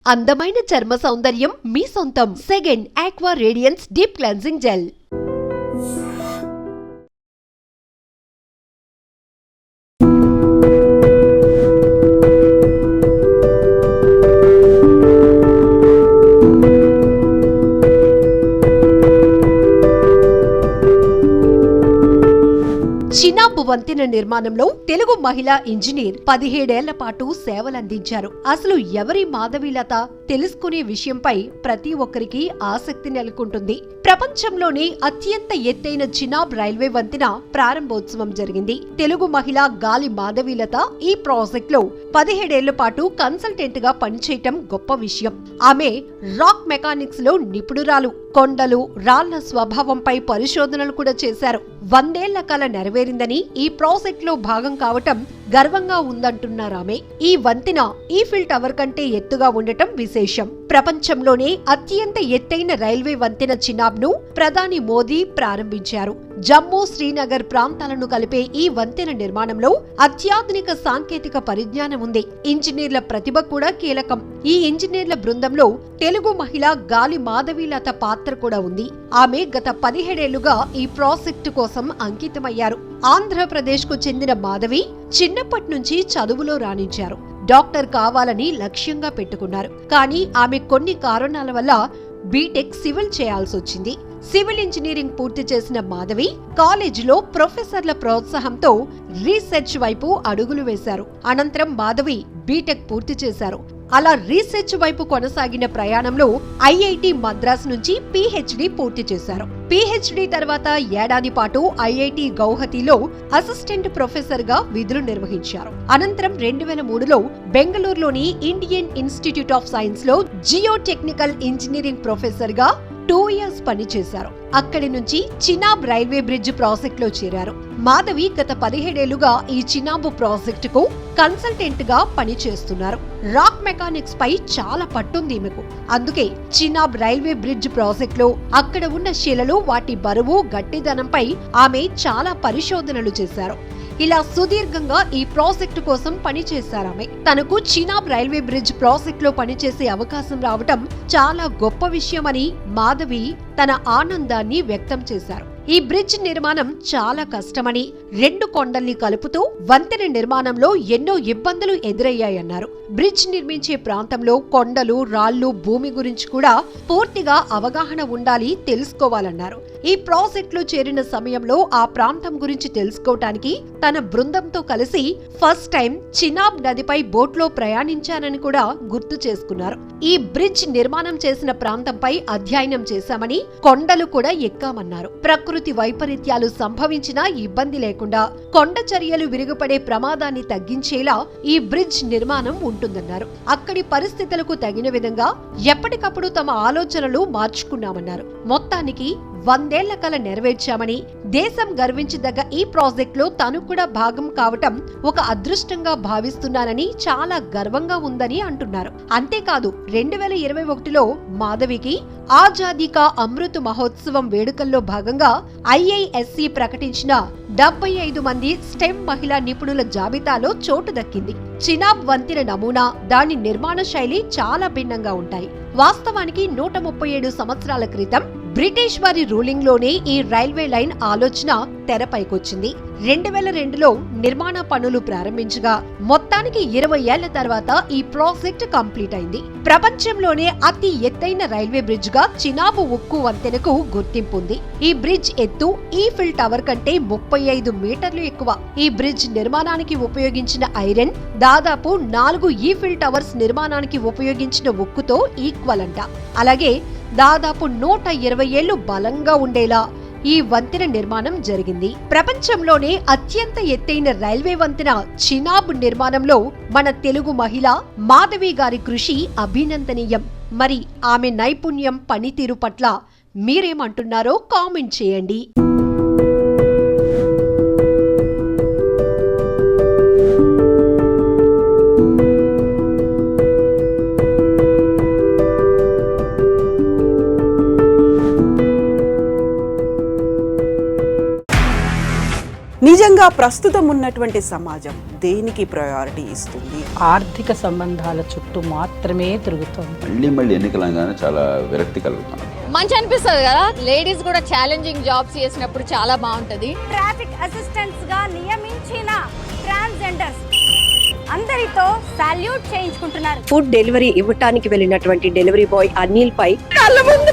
అందమైన చర్మ సౌందర్యం మీ సొంతం. Second aqua radiance deep cleansing gel. Chenab వంతెన నిర్మాణంలో తెలుగు మహిళా ఇంజనీర్ 17 ఏళ్ల పాటు సేవలందించారు. అసలు ఎవరి మాధవీలత తెలుసుకునే విషయంపై ప్రతి ఒక్కరికి ఆసక్తి నెలకొంటుంది. ప్రపంచంలోనే అత్యంత ఎత్తైన చినాబ్ రైల్వే వంతెన ప్రారంభోత్సవం జరిగింది. తెలుగు మహిళ గాలి మాధవీలత ఈ ప్రాజెక్ట్ లో 17 ఏళ్ల పాటు కన్సల్టెంట్ గా పనిచేయటం గొప్ప విషయం. ఆమె రాక్ మెకానిక్స్ లో నిపుణురాలు. కొండలు, రాళ్ల స్వభావంపై పరిశోధనలు కూడా చేశారు. 100 ఏళ్ల కల నెరవేరిందని, ఈ ప్రాజెక్ట్ లో భాగం కావటం గర్వంగా ఉందంటున్నారామె. ఈ వంతెన ఈఫిల్ టవర్ కంటే ఎత్తుగా ఉండటం విశేషం. ప్రపంచంలోనే అత్యంత ఎత్తైన రైల్వే వంతెన చినాబ్ ను ప్రధాని మోదీ ప్రారంభించారు. జమ్మూ, శ్రీనగర్ ప్రాంతాలను కలిపే ఈ వంతెన నిర్మాణంలో అత్యాధునిక సాంకేతిక పరిజ్ఞానం ఉంది. ఇంజనీర్ల ప్రతిభ కూడా కీలకం. ఈ ఇంజనీర్ల బృందంలో తెలుగు మహిళ గాలి మాధవీలత పాత్ర కూడా ఉంది. ఆమె గత 17 ఏళ్లుగా ఈ ప్రాజెక్టు కోసం అంకితమయ్యారు. ఆంధ్రప్రదేశ్ కు చెందిన మాధవి చిన్నప్పటి నుంచి చదువులో రాణించారు. డాక్టర్ కావాలని లక్ష్యంగా పెట్టుకున్నారు. కానీ ఆమె కొన్ని కారణాల వల్ల బీటెక్ సివిల్ చేయాల్సొచ్చింది. సివిల్ ఇంజనీరింగ్ పూర్తి చేసిన మాధవి కాలేజీలో ప్రొఫెసర్ల ప్రోత్సాహంతో రీసెర్చ్ వైపు అడుగులు వేశారు. అనంతరం మాధవి బీటెక్ పూర్తి చేశారు. అలా రీసెర్చ్ వైపు కొనసాగిన ప్రయాణంలో ఐఐటి మద్రాస్ నుంచి పీహెచ్డీ పూర్తి చేశారు. పీహెచ్డీ తర్వాత ఏడాది పాటు ఐఐటి గౌహతిలో అసిస్టెంట్ ప్రొఫెసర్ గా విధులు నిర్వహించారు. అనంతరం 2003లో బెంగళూరులోని ఇండియన్ ఇన్స్టిట్యూట్ ఆఫ్ సైన్స్ లో జియో టెక్నికల్ ఇంజనీరింగ్ ప్రొఫెసర్ గా 2 years పనిచేశారు. అక్కడి నుంచి చినాబ్ రైల్వే బ్రిడ్జ్ ప్రాజెక్ట్ లో చేరారు. మాధవి గత 17 ఏళ్లుగా ఈ చినాబ్ ప్రాజెక్ట్ కు కన్సల్టెంట్ గా పనిచేస్తున్నారు. రాక్ మెకానిక్స్ పై చాలా పట్టుంది ఈమెకు. అందుకే చినాబ్ రైల్వే బ్రిడ్జ్ ప్రాజెక్ట్ లో అక్కడ ఉన్న శిలలు, వాటి బరువు, గట్టిదనంపై ఆమె చాలా పరిశోధనలు చేశారు. ఇలా సుదీర్ఘంగా ఈ ప్రాజెక్టు కోసం పనిచేశారామె. తనకు చినాబ్ రైల్వే బ్రిడ్జ్ ప్రాజెక్ట్ లో పనిచేసే అవకాశం రావటం చాలా గొప్ప విషయమని మాధవి తన ఆనందాన్ని వ్యక్తం చేశారు. ఈ బ్రిడ్జ్ నిర్మాణం చాలా కష్టమని, 2 కొండల్ని కలుపుతూ వంతెన నిర్మాణంలో ఎన్నో ఇబ్బందులు ఎదురయ్యాయన్నారు. బ్రిడ్జ్ నిర్మించే ప్రాంతంలో కొండలు, రాళ్లు, భూమి గురించి కూడా పూర్తిగా అవగాహన ఉండాలి, తెలుసుకోవాలన్నారు. ఈ ప్రాజెక్ట్ లో చేరిన సమయంలో ఆ ప్రాంతం గురించి తెలుసుకోవటానికి తన బృందంతో కలిసి ఫస్ట్ టైం చినాబ్ నదిపై బోట్లో ప్రయాణించానని కూడా గుర్తు చేసుకున్నారు. ఈ బ్రిడ్జ్ నిర్మాణం చేసిన ప్రాంతంపై అధ్యయనం చేశామని, కొండలు కూడా ఎక్కామన్నారు. ప్రకృతి వైపరీత్యాలు సంభవించినా ఇబ్బంది లేకుండా కొండ చర్యలు విరుగుపడే ప్రమాదాన్ని తగ్గించేలా ఈ బ్రిడ్జ్ నిర్మాణం ఉంటుందన్నారు. అక్కడి పరిస్థితులకు తగిన విధంగా ఎప్పటికప్పుడు తమ ఆలోచనలు మార్చుకున్నామన్నారు. మొత్తానికి 100 ఏళ్ల కల నెరవేర్చామని, దేశం గర్వించదగ్గ ఈ ప్రాజెక్ట్ లో తను కూడా భాగం కావటం ఒక అదృష్టంగా భావిస్తున్నానని, చాలా గర్వంగా ఉందని అంటున్నారు. అంతేకాదు 2021లో మాధవికి ఆజాదీ కా అమృత్ మహోత్సవం వేడుకల్లో భాగంగా ఐఐఎస్సి ప్రకటించిన 75 మంది స్టెమ్ మహిళా నిపుణుల జాబితాలో చోటు దక్కింది. చినాబ్ వంతెన నమూనా, దాని నిర్మాణ శైలి చాలా భిన్నంగా ఉంటాయి. వాస్తవానికి 137 సంవత్సరాల క్రితం బ్రిటిష్ వారి రూలింగ్ లోనే ఈ రైల్వే లైన్ ఆలోచన తెరపైకొచ్చింది. 2002లో నిర్మాణ పనులు ప్రారంభించగా మొత్తానికి 20 ఏళ్ల తర్వాత ఈ ప్రాజెక్ట్ కంప్లీట్ అయింది. ప్రపంచంలోనే అతి ఎత్తైన రైల్వే బ్రిడ్జ్ గా చినాబ్ ఉక్కు వంతెనకు గుర్తింపు ఉంది. ఈ బ్రిడ్జ్ ఎత్తు ఈఫిల్ టవర్ కంటే 35 మీటర్లు ఎక్కువ. ఈ బ్రిడ్జ్ నిర్మాణానికి ఉపయోగించిన ఐరన్ దాదాపు 4 ఈఫిల్ టవర్స్ నిర్మాణానికి ఉపయోగించిన ఉక్కుతో ఈక్వల్ అంట. అలాగే దాదాపు 120 ఏళ్లు బలంగా ఉండేలా ఈ వంతెన నిర్మాణం జరిగింది. ప్రపంచంలోనే అత్యంత ఎత్తైన రైల్వే వంతెన చినాబ్ నిర్మాణంలో మన తెలుగు మహిళ మాధవి గారి కృషి అభినందనీయం. మరి ఆమె నైపుణ్యం, పనితీరు పట్ల మీరేమంటున్నారో కామెంట్ చేయండి. మీ సహజంగా ప్రస్తుతం ఉన్నటువంటి సమాజం దేనికి ప్రయారిటీ ఇస్తుంది? ఆర్థిక సంబంధాల చుట్టూ మాత్రమే తిరుగుతోంది. మళ్ళీ ఎన్నికలంగానే చాలా విరక్తి కలుగుతాను. మంచి అనిపిస్తుంది కదా, లేడీస్ కూడా ఛాలెంజింగ్ జాబ్స్ చేసినప్పుడు చాలా బాగుంటది. ట్రాఫిక్ అసిస్టెంట్స్ గా నియమించిన ట్రాన్స్జెండర్స్ అందరితో సాల్యూట్ చేయించుకుంటున్నారు. ఫుడ్ డెలివరీ ఇవ్వటానికి వెళ్ళినటువంటి డెలివరీ బాయ్ అనిల్ పై కళ్ళ ముందు